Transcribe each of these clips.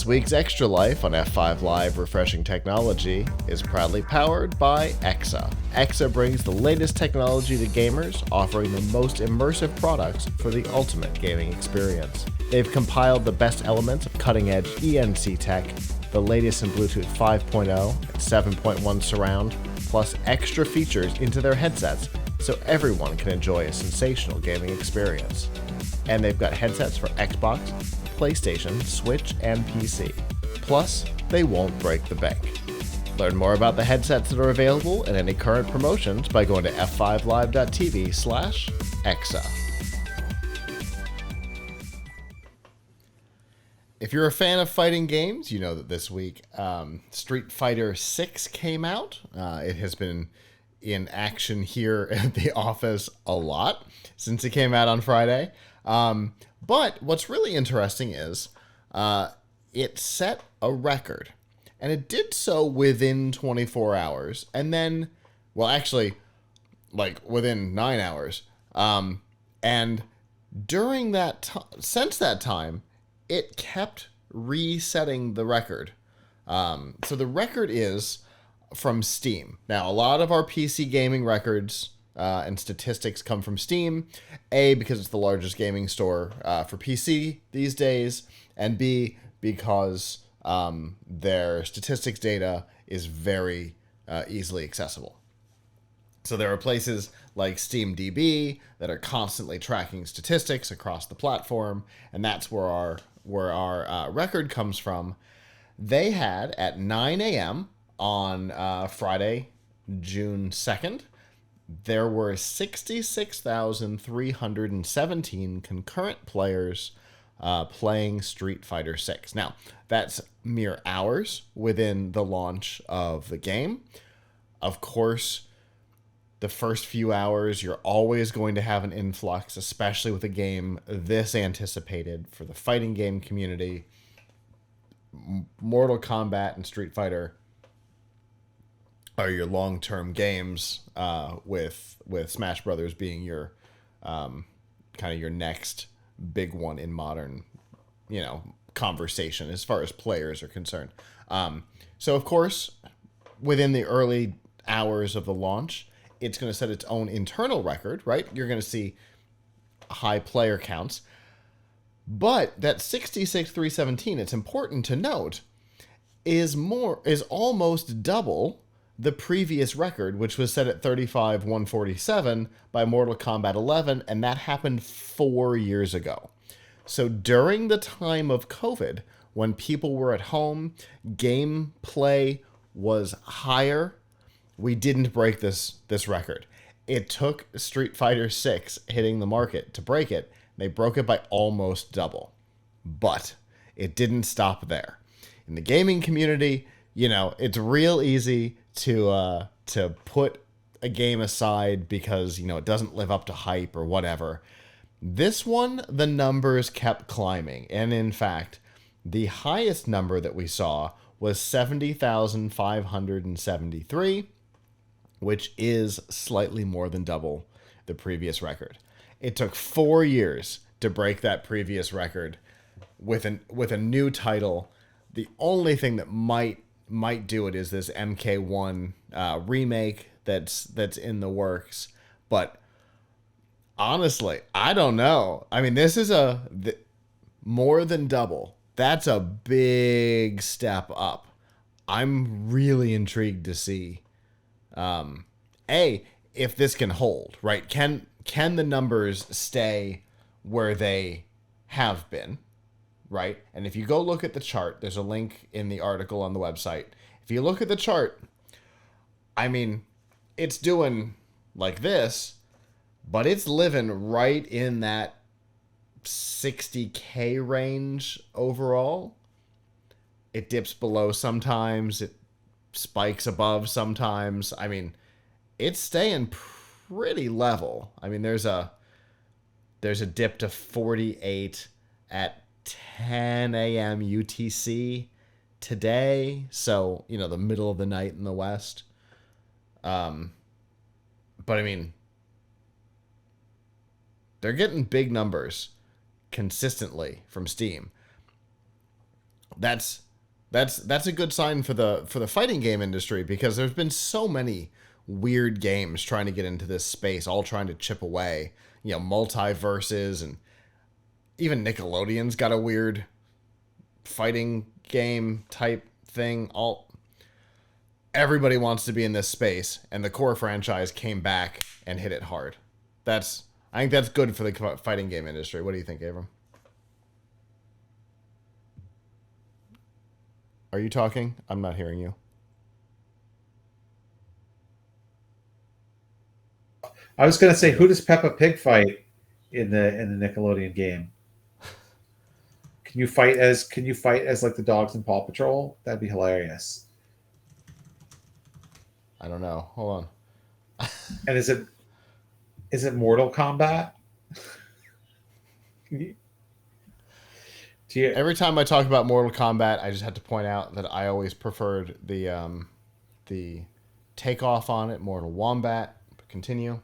This week's Extra Life on F5 Live Refreshing Technology is proudly powered by EXA. EXA brings the latest technology to gamers, offering the most immersive products for the ultimate gaming experience. They've compiled the best elements of cutting-edge ENC tech, the latest in Bluetooth 5.0 and 7.1 surround, plus extra features into their headsets so everyone can enjoy a sensational gaming experience. And they've got headsets for Xbox, PlayStation, Switch, and PC. Plus, they won't break the bank. Learn more about the headsets that are available and any current promotions by going to f5live.tv/exa. If you're a fan of fighting games, you know that this week Street Fighter 6 came out. It has been in action here at the office a lot since it came out on Friday. But what's really interesting is it set a record, and it did so within 24 hours, and then, well, actually, like within 9 hours. And during that since that time, it kept resetting the record. So the record is from Steam. Now, a lot of our PC gaming records and statistics come from Steam. A, because it's the largest gaming store for PC these days, and B, because their statistics data is very easily accessible. So there are places like SteamDB that are constantly tracking statistics across the platform, and that's where our record comes from. They had, at 9 a.m. on Friday, June 2nd, there were 66,317 concurrent players playing Street Fighter 6. Now, that's mere hours within the launch of the game. Of course, the first few hours, you're always going to have an influx, especially with a game this anticipated for the fighting game community. Mortal Kombat and Street Fighter are your long-term games, with Smash Brothers being your kind of your next big one in modern, conversation as far as players are concerned. So of course, within the early hours of the launch, it's going to set its own internal record, right? You're going to see high player counts. But that 66,317, it's important to note, is almost double the previous record, which was set at 35,147 by Mortal Kombat 11, and that happened 4 years ago. So during the time of COVID, when people were at home, gameplay was higher, we didn't break this record. It took Street Fighter 6 hitting the market to break it. They broke it by almost double. But it didn't stop there. In the gaming community, it's real easy to put a game aside because, it doesn't live up to hype or whatever. This one, the numbers kept climbing. And in fact, the highest number that we saw was 70,573, which is slightly more than double the previous record. It took 4 years to break that previous record with a new title. The only thing that might do it is this MK1 remake that's in the works. But honestly, I don't know. I mean, this is more than double. That's a big step up. I'm really intrigued to see, if this can hold, right? Can the numbers stay where they have been, right? And if you go look at the chart, there's a link in the article on the website. If you look at the chart, I mean, it's doing like this, but it's living right in that 60K range overall. It dips below sometimes, it spikes above sometimes. I mean, it's staying pretty level. I mean, there's a dip to 48 at 10 a.m. UTC today. So, the middle of the night in the West. But I mean, they're getting big numbers consistently from Steam. that's that's a good sign for the fighting game industry, because there's been so many weird games trying to get into this space, all trying to chip away. You know, multiverses, and even Nickelodeon's got a weird fighting game type thing. All everybody wants to be in this space, and the core franchise came back and hit it hard. That's I think that's good for the fighting game industry. What do you think, Abram? Are you talking? I'm not hearing you. I was going to say, who does Peppa Pig fight in the Nickelodeon game? Can you fight as like the dogs in Paw Patrol? That'd be hilarious. I don't know. Hold on. And is it Mortal Kombat? Do you, Every time I talk about Mortal Kombat, I just have to point out that I always preferred the takeoff on it, Mortal Wombat. Continue.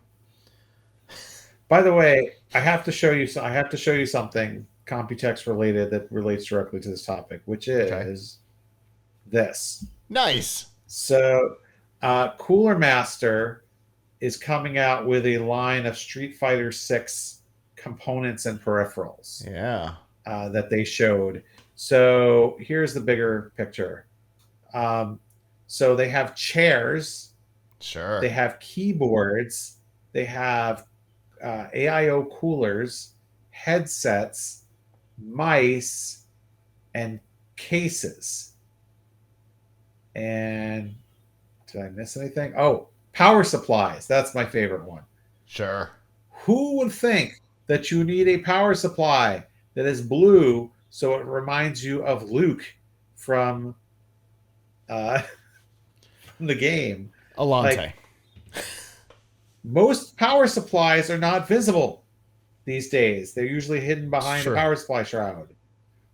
by the way, I have to show you. I have to show you something Computex related that relates directly to this topic, which Okay. is this. Nice. So, Cooler Master is coming out with a line of Street Fighter 6 components and peripherals Yeah. that they showed. So here's the bigger picture. So they have chairs, they Sure. have keyboards, they have AIO coolers, headsets, mice, and cases. And did I miss anything? Oh, power supplies. That's my favorite one. Sure. Who would think that you need a power supply that is blue so it reminds you of Luke from uh, from the game? Alante. Like, most power supplies are not visible these days. They're usually hidden behind a Sure. power supply shroud.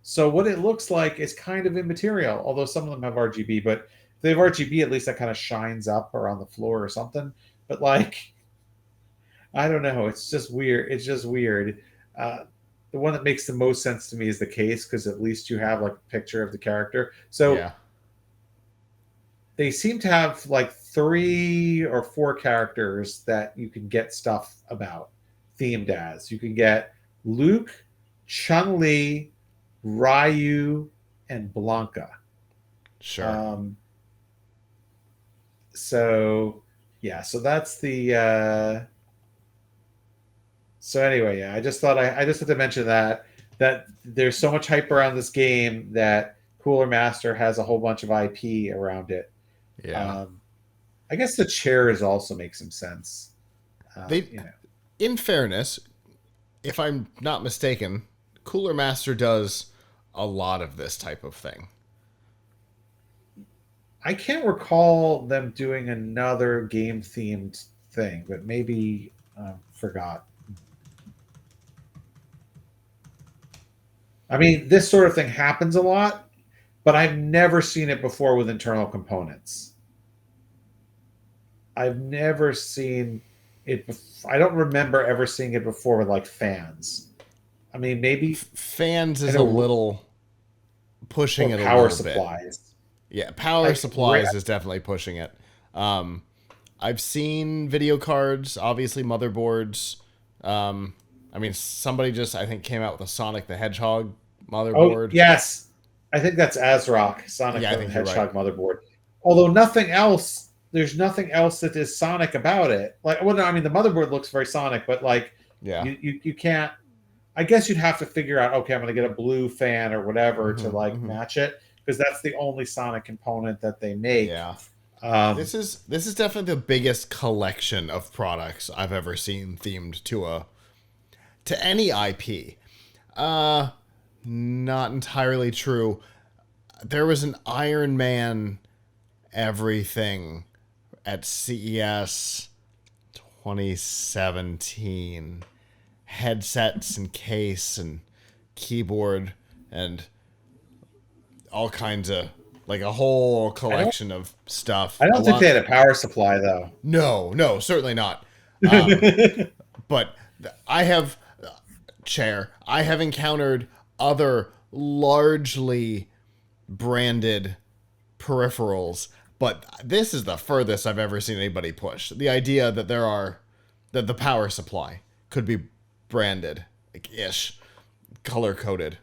So what it looks like is kind of immaterial, although some of them have RGB, but if they have RGB, at least that kind of shines up or on the floor or something. But like, I don't know. It's just weird. It's just weird. Uh, the one that makes the most sense to me is the case, because at least you have like a picture of the character. So Yeah. they seem to have like 3 or 4 characters that you can get stuff about themed as. You can get Luke, Chun Li, Ryu, and Blanca. Sure. Um, so yeah, so that's the so anyway, yeah, I just thought I just had to mention that there's so much hype around this game that Cooler Master has a whole bunch of IP around it. Yeah. Um, I guess the chairs also make some sense. They, You know, in fairness, if I'm not mistaken, Cooler Master does a lot of this type of thing. I can't recall them doing another game themed thing, but maybe forgot. I mean, this sort of thing happens a lot, but I've never seen it before with internal components. I've never seen it. I don't remember ever seeing it before with like fans. I mean, maybe Fans I is a know, little pushing or it a power little bit. supplies. Yeah, power Like, supplies is definitely pushing it. Um, I've seen video cards, obviously motherboards. I mean, somebody just I think came out with a Sonic the Hedgehog oh motherboard. yes, I think that's ASRock, Sonic Yeah, I the think you're right. Hedgehog motherboard. Although nothing else, there's nothing else that is Sonic about it. Like, well, no, I mean the motherboard looks very Sonic, but like Yeah. you can't. I guess you'd have to figure out. Okay, I'm going to get a blue fan or whatever to like Hmm. match it, because that's the only Sonic component that they make. Yeah. Um, This is definitely the biggest collection of products I've ever seen themed to any IP. Uh, Not entirely true. There was an Iron Man everything at CES 2017. Headsets and case and keyboard and all kinds of like a whole I don't. collection of stuff. I A don't think they lot. had a power supply though. No, no, certainly not. But I have chair. I have encountered other largely branded peripherals, but this is the furthest I've ever seen anybody push. The idea that that the power supply could be branded, like ish, color coded,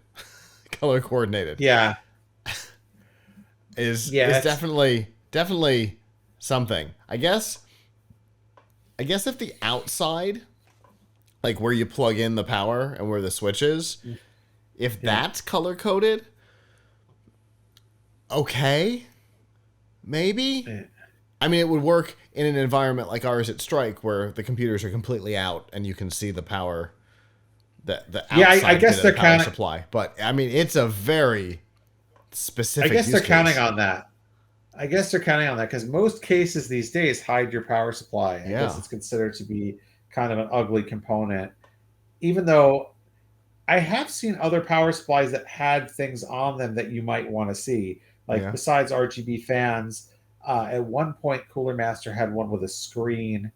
color coordinated, Yeah, is yeah, definitely something. I guess if the outside, like where you plug in the power and where the switch is, if yeah, that's color coded, okay, maybe. yeah. I mean, it would work in an environment like ours at Strike, where the computers are completely out and you can see the power, the Yeah, I outside bit guess of the they're power counting. supply. But I mean, it's a very I specific guess use they're counting case. on that. I guess they're counting on that because most cases these days hide your power supply. I guess Yeah, it's considered to be kind of an ugly component, even though I have seen other power supplies that had things on them that you might want to see. Like yeah, besides RGB fans, at one point Cooler Master had one with a screen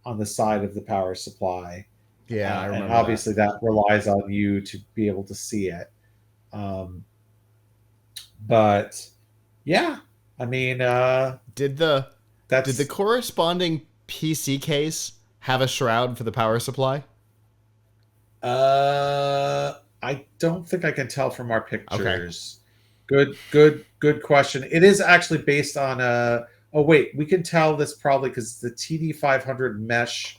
on the side of the power supply, yeah. I and remember that. obviously that relies on you to be able to see it. Um, but yeah, I mean, Did the did the that's corresponding PC case have a shroud for the power supply? I don't think I can tell from our Okay, pictures. Good question. It is actually based on a. Oh wait, we can tell this probably because the TD500 mesh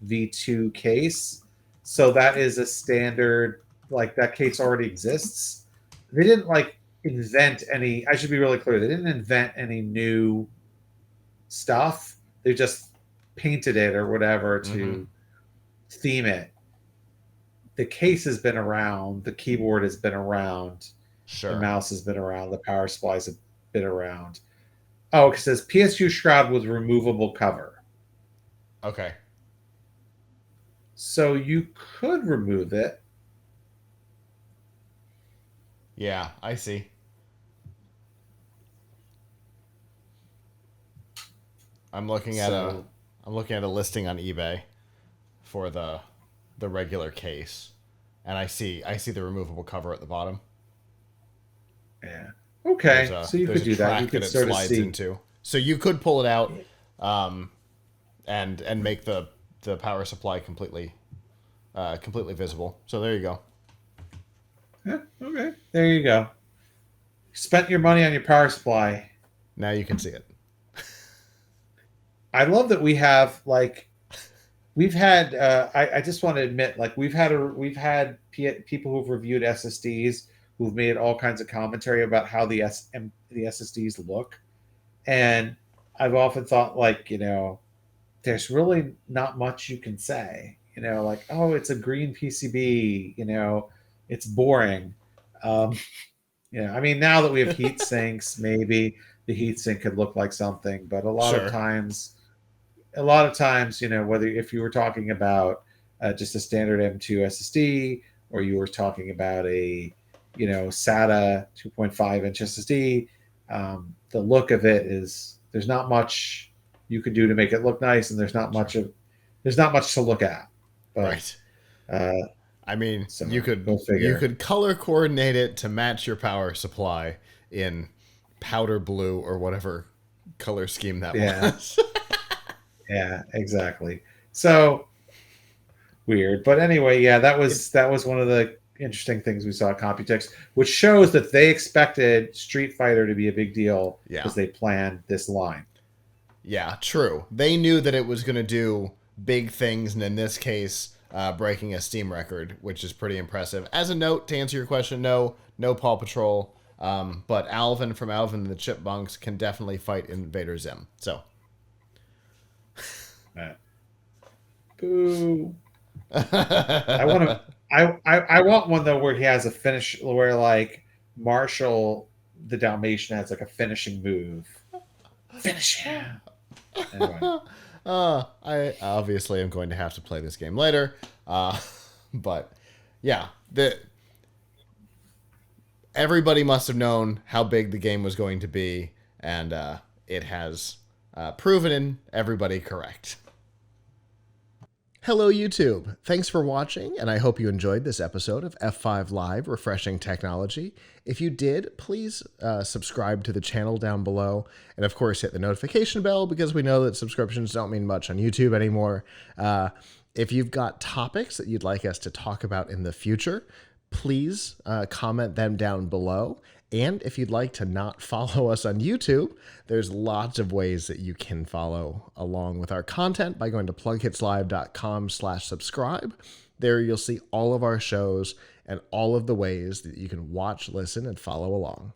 V2 case. So that is a standard. Like that case already exists. They didn't like invent any. I should be really clear. They didn't invent any new stuff. They just painted it or whatever mm-hmm. to theme it. The case has been around, the keyboard has been around, the Sure. mouse has been around, the power supplies have been around. Oh, it says PSU shroud with removable cover. Okay. So you could remove it. Yeah, I see. I'm looking at a So I'm looking at a listing on eBay for the regular case, and I see the removable cover at the bottom. yeah. Okay. So you There's could a do that. You track that could it sort of slides see. into, so you could pull it out, um, and make the power supply completely visible. So there you go. Yeah, okay. There you go. Spent your money on your power supply. Now you can see it. I love that we have like we've had I just want to admit like we've had people who've reviewed ssds who've made all kinds of commentary about how the ssds look, and I've often thought like there's really not much you can say, like, oh, it's a green pcb, it's boring. um I mean, now that we have heat sinks, maybe the heat sink could look like something, but Sure. a lot of times, whether if you were talking about just a standard M2 SSD, or you were talking about a, SATA 2.5-inch SSD, the look of it is there's not much you could do to make it look nice, and Sure. there's not much to look at. But Right. uh, I mean, so go you figure. could color coordinate it to match your power supply in powder blue or whatever color scheme that Yeah, was. yeah, exactly. So weird. But anyway, yeah, It's that was one of the interesting things we saw at Computex, which shows that they expected Street Fighter to be a big deal yeah. because they planned this line. Yeah, true. They knew that it was going to do big things, and in this case, breaking a Steam record, which is pretty impressive. As a note, to answer your question, no Paw Patrol, but Alvin from Alvin and the Chipmunks can definitely fight Invader Zim. So, Uh, boo. I want to. I want one though where he has a finish where like Marshall the Dalmatian has like a finishing move. Finish him. Anyway, I obviously am going to have to play this game later, but yeah, the everybody must have known how big the game was going to be, and it has proven everybody correct. Hello, YouTube. Thanks for watching, and I hope you enjoyed this episode of F5 Live Refreshing Technology. If you did, please subscribe to the channel down below, and of course, hit the notification bell because we know that subscriptions don't mean much on YouTube anymore. If you've got topics that you'd like us to talk about in the future, please comment them down below. And if you'd like to not follow us on YouTube, there's lots of ways that you can follow along with our content by going to plughitslive.com/subscribe. There you'll see all of our shows and all of the ways that you can watch, listen, and follow along.